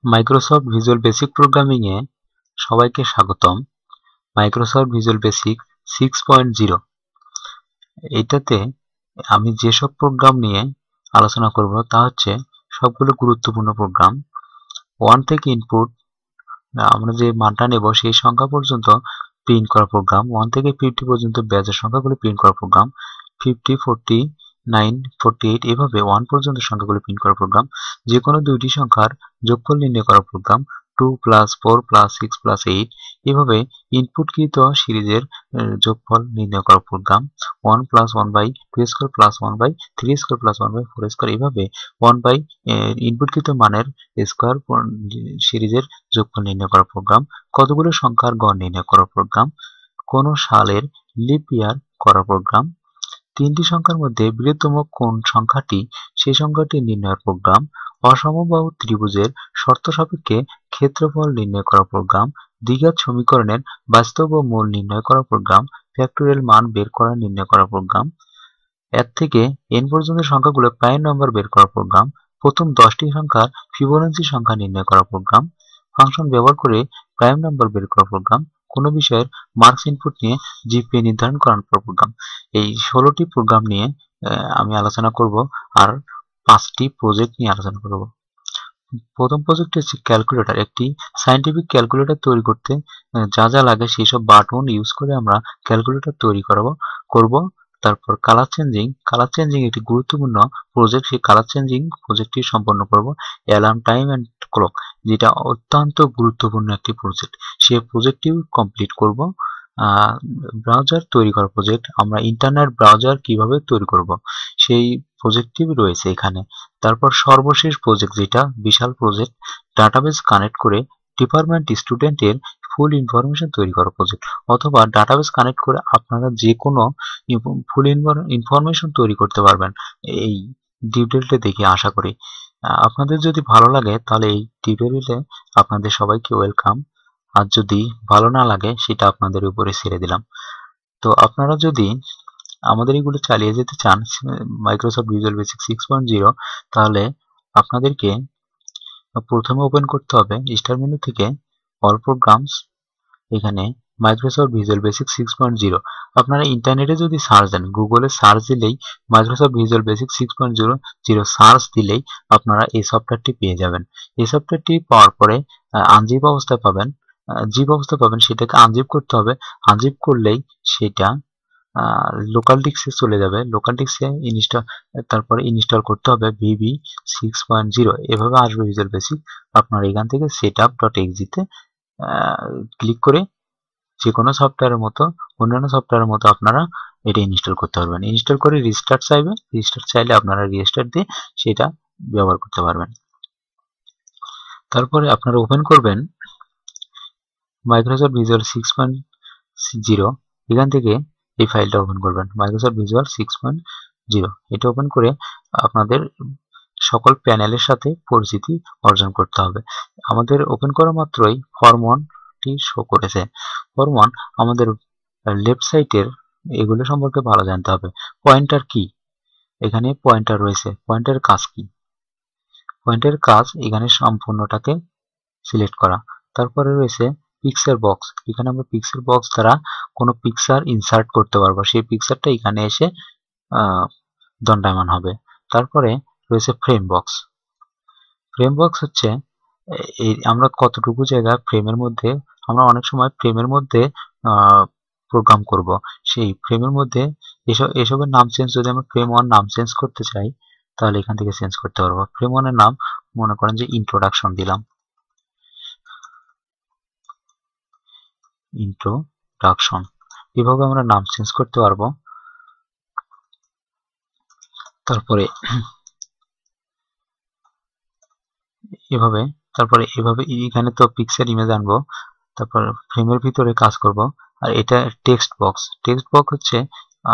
Microsoft visual basic programming এ সবাইকে স্বাগতম। Microsoft visual basic 6.0 এটাতে আমি যেসব প্রোগ্রাম নিয়ে আলোচনা করব তা হচ্ছে সবগুলো গুরুত্বপূর্ণ প্রোগ্রাম। 1 থেকে ইনপুট আমরা যে মানটা নেব সেই সংখ্যা পর্যন্ত প্রিন্ট করা প্রোগ্রাম, 1 থেকে 50 পর্যন্ত ব্যাচের সংখ্যাগুলো প্রিন্ট করা প্রোগ্রাম, 50, 40, 9, 48 এভাবে 1 পর্যন্ত সংখ্যাগুলো প্রিন্ট করা প্রোগ্রাম, যে কোনো দুইটি সংখ্যার যোগফল নির্ণয় করা প্রোগ্রাম, 2 + 4 + 6 + 8 এভাবে ইনপুটকৃত সিরিজের যোগফল নির্ণয় করা প্রোগ্রাম, 1 + 1/2² + 1/3² + 1/4² এভাবে 1 ইনপুটকৃত মানের স্কয়ার সিরিজের যোগফল নির্ণয় করা প্রোগ্রাম, কতগুলো সংখ্যার গড় নির্ণয় করা প্রোগ্রাম, কোন সালের লিপ ইয়ার করা প্রোগ্রাম, তিনটি সংখ্যার মধ্যে বৃহত্তম কোন সংখ্যাটি সেই সংখ্যাটি নির্ণয়ের প্রোগ্রাম, অসমবাহু ত্রিভুজের শর্ত সাপেক্ষে ক্ষেত্রফল নির্ণয় করা প্রোগ্রাম, দ্বিঘাত সমীকরণের বাস্তব ও মূল নির্ণয় করা প্রোগ্রাম, ফ্যাক্টরিয়াল মান বের করা নির্ণয় করা প্রোগ্রাম, 1 থেকে n পর্যন্ত সংখ্যাগুলো প্রাইম নাম্বার বের করা প্রোগ্রাম, প্রথম 10টি সংখ্যার ফিবোনাচি সংখ্যা নির্ণয় করা প্রোগ্রাম, ফাংশন ব্যবহার করে প্রাইম নাম্বার বের করা প্রোগ্রাম, কোনো বিষয়ের মার্কস ইনপুট নিয়ে জিপিএ নির্ধারণ করার প্রোগ্রাম। এই 16টি প্রোগ্রাম নিয়ে আমি আলোচনা করব আর 5টি প্রজেক্ট নিয়ে আলোচনা করব। প্রথম প্রজেক্ট হচ্ছে ক্যালকুলেটর। একটি সায়েন্টিফিক ক্যালকুলেটর তৈরি করতে যা যা লাগে সেই সব বাটন ইউজ করে আমরা ক্যালকুলেটর তৈরি করব। তারপর কালার চেঞ্জিং একটি গুরুত্বপূর্ণ প্রজেক্ট, সেই কালার চেঞ্জিং প্রজেক্টটি সম্পন্ন করব। অ্যালার্ম, টাইম অ্যান্ড ক্লক যেটা অত্যন্ত গুরুত্বপূর্ণ একটি প্রজেক্ট, সেই প্রজেক্টটিও কমপ্লিট করব। ব্রাউজার তৈরি করা প্রজেক্ট, আমরা ইন্টারনেট ব্রাউজার কিভাবে তৈরি করব সেই প্রজেক্টটি রয়েছে এখানে। তারপর সর্বশেষ প্রজেক্ট, যেটা বিশাল প্রজেক্ট, ডাটাবেস কানেক্ট করে ডিপার্টমেন্ট স্টুডেন্টের ফুল ইনফরমেশন তৈরি করা প্রজেক্ট, অথবা ডাটাবেস কানেক্ট করে আপনারা যে কোনো ফুল ইনফরমেশন তৈরি করতে পারবেন এই টিউটোরিয়ালটা দেখে। আশা করি আপনাদের যদি ভালো লাগে তাহলে এই টিউটোরিয়ালে আপনাদের সবাইকে ওয়েলকাম, আর যদি ভালো না লাগে সেটা আপনাদের উপরে ছেড়ে দিলাম। তো আপনারা যদি আমাদের এগুলো চালিয়ে যেতে চান মাইক্রোসফট ভিজুয়াল বেসিক 6.0, তাহলে আপনাদেরকে প্রথমে ওপেন করতে হবে স্টার্ট মেনু থেকে অল প্রোগ্রামস, এখানে মাইক্রোসফট ভিজুয়াল বেসিক 6.0। আপনারা ইন্টারনেটে যদি সার্চ দেন, গুগলে সার্চ দিলেই মাইক্রোসফট ভিজুয়াল বেসিক 6.0 সার্চ দিলেই আপনারা এই সফটওয়্যারটি পেয়ে যাবেন। এই সফটওয়্যারটি পাওয়ার পরে আনজিপ অবস্থায় পাবেন, জিপ অবস্থায় পাবেন, সেটাকে আনজিপ করতে হবে। আনজিপ করলেই সেটা লোকাল ডিস্কে চলে যাবে। লোকাল ডিস্কে তারপরে ইনস্টল করতে হবে ভিভি 6.0, এভাবে আসবে ভিজুয়াল বেসিক। আপনার এখান থেকে setup.exe তে ক্লিক করে যে কোনো সফটওয়্যারের মতো, অন্যান্য সফটওয়্যারের মতো আপনারা এটা ইনস্টল করতে পারবেন। ইনস্টল করে রিস্টার্ট চাইলে আপনারা রিস্টার্ট দিয়ে সেটা ব্যবহার করতে পারবেন। তারপরে আপনারা ওপেন করবেন মাইক্রোসফট ভিজুয়াল 6.0, এখান থেকে এই ফাইলটা ওপেন করবেন মাইক্রোসফট ভিজুয়াল 6.0। এটা ওপেন করে আপনাদের সকল প্যানেলের সাথে পরিচিতি অর্জন করতে হবে। আমাদের ওপেন করা মাত্রই ফর্ম 1টি শো করেছে। ফর্ম 1 আমাদের লেফট সাইডের এগুলো সম্পর্কে ভালো জানতে হবে। পয়েন্টার কি, এখানে পয়েন্টার রয়েছে, পয়েন্টারের কাজ কি, পয়েন্টারের কাজ এখানে সম্পূর্ণটাকে সিলেক্ট করা। তারপরে রয়েছে পিকচার বক্স, এখানে আমরা পিকচার বক্স দ্বারা কোনো পিকচার ইনসার্ট করতে পারবো, সেই পিকচারটা এখানে এসে দণ্ডায়মান হবে। তারপরে রয়েছে ফ্রেম বক্স। ফ্রেম বক্স হচ্ছে আমরা কতটুকু জায়গা ফ্রেমের মধ্যে, আমরা অনেক সময় ফ্রেমের মধ্যে প্রোগ্রাম করব, সেই ফ্রেমের মধ্যে এসবের নাম চেঞ্জ, যদি আমরা ফ্রেম 1 নাম চেঞ্জ করতে চাই তাহলে এখান থেকে চেঞ্জ করতে পারবো। ফ্রেম 1 এর নাম মনে করেন যে ইন্ট্রোডাকশন দিলাম, ইন্ট্রোডাকশন, এভাবে আমরা নাম চেঞ্জ করতে পারবো। তারপরে এভাবে এখানে তো পিকচার ইমেজ আনবো, তারপর ফ্রেমের ভিতরে কাজ করব। আর এটা টেক্সট বক্স। টেক্সট বক্স হচ্ছে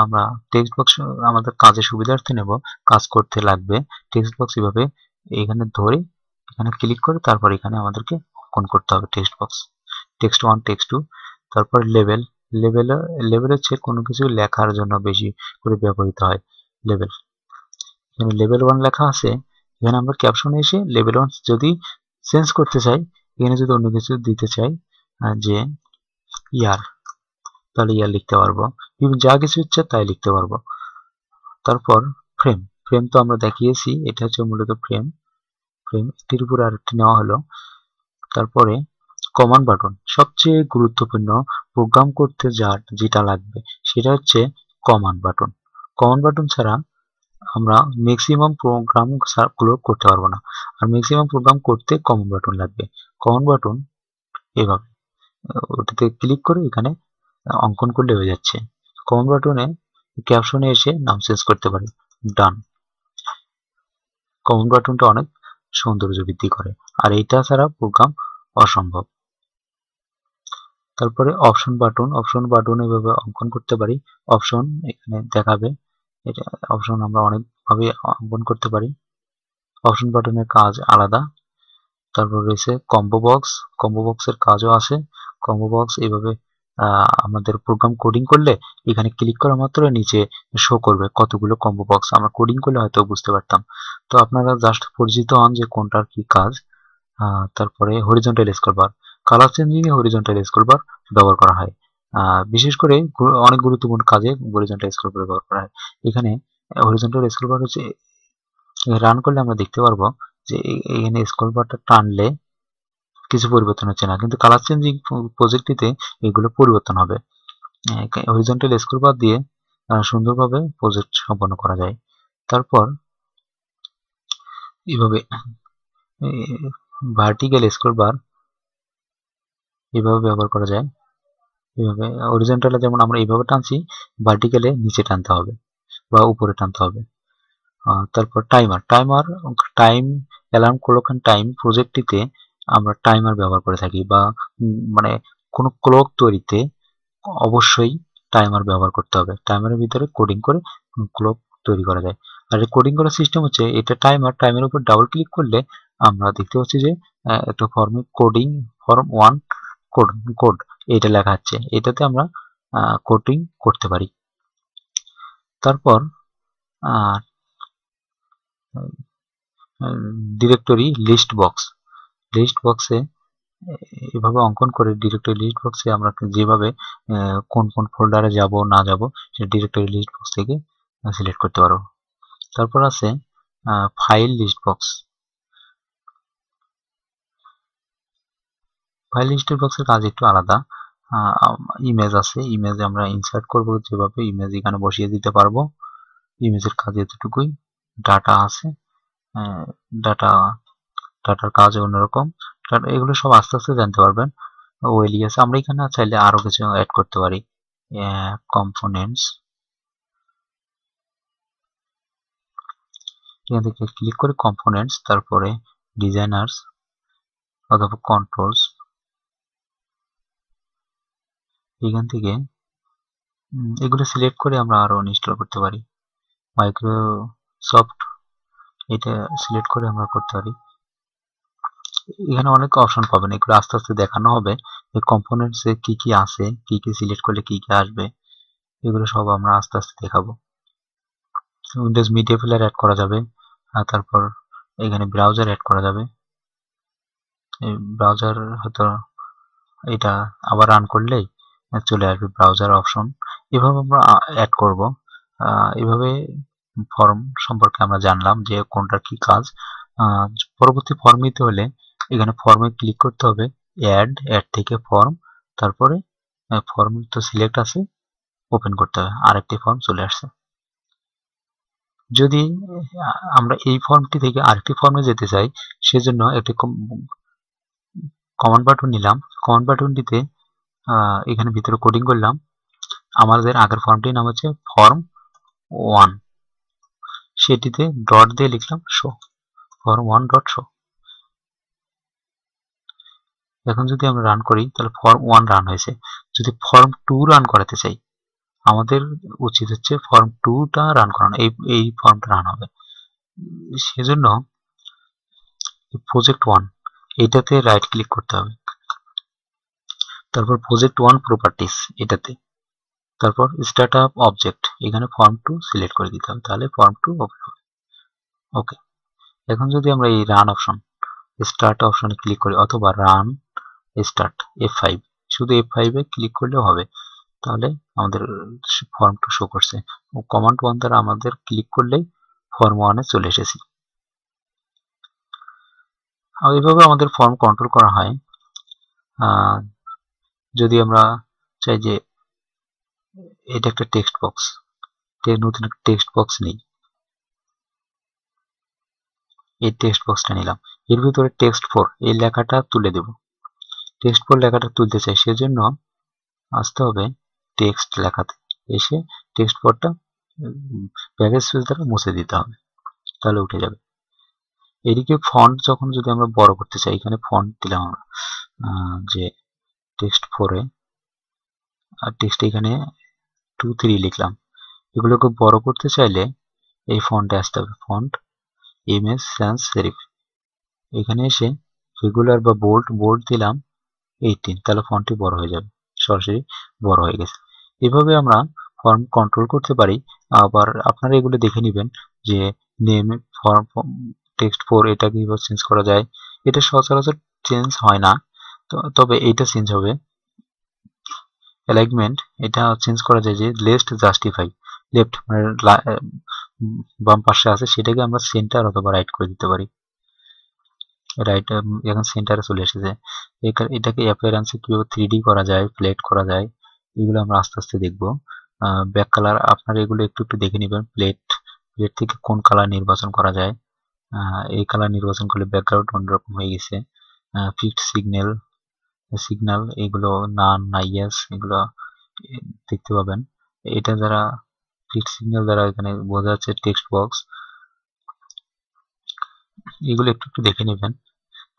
আমরা টেক্সট বক্স আমাদের কাজের সুবিধার্থে নেব, কাজ করতে লাগবে। টেক্সট বক্স এভাবে এখানে ধরে এখানে ক্লিক করে তারপর এখানে আমাদেরকে অঙ্কন করতে হবে টেক্সট বক্স, টেক্সট 1, টেক্সট 2। তারপর লেভেল হচ্ছে কোনো কিছু লেখার জন্য বেশি করে ব্যবহৃত হয় লেভেল। এখানে লেভেল 1 লেখা আছে, এখানে আমরা ক্যাপশনে এসে লেভেল 1 যদি চেঞ্জ করতে চাই, এখানে যদি অন্য কিছু দিতে চাই যে ইয়ার, তাহলে ইয়ার লিখতে পারবো, যা কিছু ইচ্ছে তাই লিখতে পারবো। তারপর ফ্রেম, ফ্রেম তো আমরা দেখিয়েছি, এটা হচ্ছে মূলত ফ্রেম। ফ্রেম এটির উপরে আরেকটি নেওয়া হলো। তারপরে কমান্ড বাটন, সবচেয়ে গুরুত্বপূর্ণ প্রোগ্রাম করতে যেটা লাগবে সেটা হচ্ছে কমান্ড বাটন। কমান্ড বাটন ছাড়া আমরা ম্যাক্সিমাম প্রোগ্রাম গুলো করতে পারবো না, আর ম্যাক্সিমাম প্রোগ্রাম করতে কমান্ড বাটন লাগবে। কমান্ড বাটন এভাবে ওটাতে ক্লিক করে এখানে অঙ্কন করলে হয়ে যাচ্ছে। কমান্ড বাটনে ক্যাপশনে এসে নাম চেঞ্জ করতে পারি, ডান। কমান্ড বাটনটা অনেক সৌন্দর্য বৃদ্ধি করে, আর এইটা ছাড়া প্রোগ্রাম অসম্ভব। তারপরে অপশন বাটন, অপশন বাটন এভাবে অঙ্কন করতে পারি, অপশন এখানে দেখাবে, এটা অপশন আমরা অনেকভাবে অঙ্কন করতে পারি। অপশন বাটনের কাজ আলাদা। তারপর রয়েছে কম্বো বক্স, কম্বো বক্সের কাজও আছে। কম্বো বক্স এইভাবে আমাদের প্রোগ্রাম কোডিং করলে এখানে ক্লিক করা মাত্র নিচে শো করবে কতগুলো কম্বো বক্স। আমরা কোডিং করলে হয়তো বুঝতে পারতাম, তো আপনারা জাস্ট পরিচিত হন যে কোনটার কি কাজ। তারপরে horizontal scroll bar, colour changing এ হরিজন্টাল স্ক্রল বার ব্যবহার করা হয়, বিশেষ করে অনেক গুরুত্বপূর্ণ কাজে হরিজন্টাল স্ক্রল বার ব্যবহার করা হয়। এখানে হরিজন্টাল স্ক্রল বার হচ্ছে রান করলে আমরা দেখতে পারবো যে এখানে স্ক্রল বারটা টানলে কিছু পরিবর্তন হচ্ছে না, কিন্তু কালার চেঞ্জিং প্রজেক্টটিতে এগুলো পরিবর্তন হবে। হরিজন্টাল স্ক্রল বার দিয়ে সুন্দরভাবে প্রজেক্ট সম্পন্ন করা যায়। তারপর এইভাবে ভার্টিক্যাল স্ক্রল বার এভাবে ব্যবহার করা যায়। এইভাবে হরিজন্টালে যেমন আমরা এইভাবে টানছি, ভার্টিক্যালে নিচে টানতে হবে বা উপরে টানতে হবে। তারপর timer, time alarm clock and time প্রজেক্টটিতে আমরা টাইমার ব্যবহার করে থাকি, বা মানে কোনো ক্লক তৈরিতে অবশ্যই টাইমার ব্যবহার করতে হবে। টাইমারের ভিতরে কোডিং করে ক্লক তৈরি করা যায়। আর এই কোডিং করার সিস্টেম হচ্ছে এটা টাইমের উপর ডাবল ক্লিক করলে আমরা দেখতে পাচ্ছি যে একটা ফর্মে কোডিং ফর্ম 1 কোড এটা লেখা আছে, এটাতে আমরা কোডিং করতে পারি। তারপর ডিরেক্টরি লিস্ট বক্সে এভাবে অঙ্কন করে ডিরেক্টরি লিস্ট বক্সে আমরা যেভাবে কোন কোন ফোল্ডারে যাব না যাব সেটা ডিরেক্টরি লিস্ট বক্স থেকে সিলেক্ট করতে পারবো। তারপর আছে file list box. File list বক্সের কাজ একটু আলাদা। ইমেজ আছে, ইমেজ আমরা ইনসার্ট করব, যেভাবে ইমেজ এখানে বসিয়ে দিতে পারবো। ইমেজের কাজ এতটুকুই। ডাটা আছে, ডাটার কাজ অন্যরকম। এগুলো সব আস্তে আস্তে জানতে পারবেন। ওয়েলি আছে, আমরা এখানে চাইলে আরো কিছু অ্যাড করতে পারি। কম্পোনেন্টস, এখান থেকে ক্লিক করে কম্পোনেন্টস, তারপরে ডিজাইনার্স অথবা কন্ট্রোলস, এখান থেকে এগুলো সিলেক্ট করে আমরা আরো ইনস্টল করতে পারি। মাইক্রোসফট এটা সিলেক্ট করে আমরা করতে পারি। এখানে অনেক অপশন পাবেন, এগুলো আস্তে আস্তে দেখানো হবে। এই কম্পোনেন্টসে কি কি আছে, কি কি সিলেক্ট করলে কি কি আসবে, এগুলো সব আমরা আস্তে আস্তে দেখাবো। উইন্ডোজ মিডিয়া প্লেয়ার অ্যাড করা যাবে, আর তারপর এখানে ব্রাউজার অ্যাড করা যাবে। এই ব্রাউজার হয়তো এটা আবার রান করলেই চলে আসবে ব্রাউজার অপশন। এভাবে আমরা অ্যাড করব। এভাবে ফর্ম সম্পর্কে আমরা জানলাম যে কোনটার কি কাজ। পরবর্তী ফর্ম নিতে হলে এখানে ফর্মে ক্লিক করতে হবে, অ্যাড থেকে ফর্ম, তারপরে ফর্ম তো সিলেক্ট আছে, ওপেন করতে হবে, আরেকটি ফর্ম চলে আসছে। যদি আমরা এই ফর্মটি থেকে আরেকটি ফর্মে যেতে চাই, সেজন্য একটি কমান্ড বাটন নিলাম। কমান্ড বাটনটিতে এখানে ভিতরে কোডিং করলাম। আমাদের আগের ফর্মটির নাম হচ্ছে ফর্ম 1, সেটিতে ডট দিয়ে লিখলাম শো, ফর্ম 1 ডট শো। এখন যদি আমরা রান করি তাহলে ফর্ম 1 রান হয়েছে। যদি ফর্ম 2 রান করাতে চাই, আমাদের উচিত হচ্ছে ফর্ম 2টা রান করানো, এই ফর্মটা রান হবে। সেজন্য প্রজেক্ট 1 এটাতে রাইট ক্লিক করতে হবে, তারপর প্রজেক্ট 1 প্রপার্টিস এটাতে, তারপর স্টার্ট আপ অবজেক্ট, এখানে ফর্ম 2 সিলেক্ট করে দিতে হবে, তাহলে ফর্ম 2 ওপেন হবে। ওকে, এখন যদি আমরা এই রান অপশন স্টার্ট অপশনে ক্লিক করি অথবা রান স্টার্ট F5, শুধু F5 এ ক্লিক করলেও হবে, তাহলে আমাদের ফর্মটা শো করছে। কমান্ড 1 দ্বারা আমাদের ক্লিক করলেই ফর্ম 1 এ চলে এসেছি। এইভাবে আমাদের ফর্ম কন্ট্রোল করা হয়। যদি আমরা চাই যে এটা একটা টেক্সট বক্স, নতুন টেক্সট বক্স নেই, এই টেক্সট বক্সটা নিলাম, এর ভিতরে টেক্সট 4 এই লেখাটা তুলে দেব। টেক্সট 4 লেখাটা তুলতে চাই, সেজন্য আসতে হবে টেক্সট লেখাতে, এসে টেক্সট 4টা ব্যাকস্পেস দ্বারা মুছে দিতে হবে, তাহলে উঠে যাবে। এদিকে ফন্ট যখন যদি আমরা বড় করতে চাই, এখানে ফন্ট দিলাম আমরা যে টেক্সট 4 এ, আর টেক্সট এখানে 2, 3 লিখলাম। এগুলোকে বড় করতে চাইলে এই ফন্টে আসতে হবে, ফন্ট ইমেজ সান্স সেরিফ, এখানে এসে রেগুলার বা বোল্ড দিলাম 18, তাহলে ফন্টটি বড় হয়ে যাবে, সরাসরি বড় হয়ে গেছে। এভাবে আমরা ফর্ম কন্ট্রোল করতে পারি। আবার আপনারা এগুলো দেখে নেবেন যে নেম ফর্ম টেক্সট 4 এটা কিভাবে চেঞ্জ করা যায়। এটা সচরাচর চেঞ্জ হয় না, তবে এইটা চেঞ্জ হবে। অ্যালাইনমেন্ট এটা চেঞ্জ করা যায় যে লেফট জাস্টিফাই, লেফট মানে বাম পাশে আছে সেটাকে আমরা সেন্টার অথবা রাইট করে দিতে পারি। রাইট এখন সেন্টারে চলে এসেছে। এটাকে অ্যাপিয়ারেন্সে কিভাবে 3D করা যায়, ফ্ল্যাট করা যায়, এগুলো আমরা আস্তে আস্তে দেখব। ব্যাক কালার আপনারা এগুলো একটু দেখে নেবেন, প্লেট থেকে কোন কালার নির্বাচন করা যায়। এই কালার নির্বাচন করলে ব্যাকগ্রাউন্ড অন্যরকম হয়ে গেছে। ফিক্সড সিগন্যাল এগুলো না ইয়েস এগুলো দেখতে পাবেন। এটা দ্বারা ফিক্সড সিগন্যাল দ্বারা এখানে বোঝা যাচ্ছে টেক্সট বক্স, এগুলো একটু দেখে নেবেন।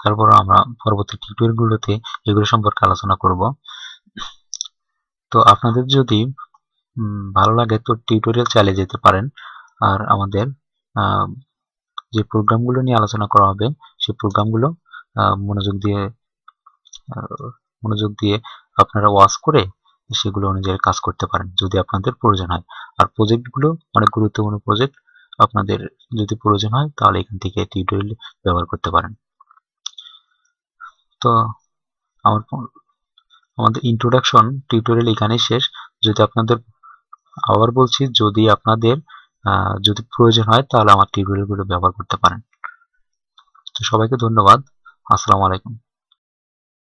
তারপর আমরা পরবর্তী টিউটোরিয়ালগুলোতে এগুলো সম্পর্কে আলোচনা করব। তো আপনাদের যদি ভালো লাগে তো টিউটোরিয়াল চালিয়ে যেতে পারেন। আর আমাদের যে প্রোগ্রামগুলো নিয়ে আলোচনা করা হবে সেই প্রোগ্রামগুলো মনোযোগ দিয়ে আপনারা ওয়াচ করে সেগুলো অনুযায়ী কাজ করতে পারেন যদি আপনাদের প্রয়োজন হয়। আর প্রজেক্টগুলো অনেক গুরুত্বপূর্ণ প্রজেক্ট, আপনাদের যদি প্রয়োজন হয় তাহলে এখান থেকে টিউটোরিয়াল ব্যবহার করতে পারেন। তো আমাদের ইন্ট্রোডাকশন টিউটোরিয়াল এখানেই শেষ। যদি আপনাদের, আবার বলছি, যদি আপনাদের যদি প্রয়োজন হয় তাহলে আমার টিউটোরিয়ালগুলো ব্যবহার করতে পারেন। তো সবাইকে ধন্যবাদ। আসসালামু আলাইকুম।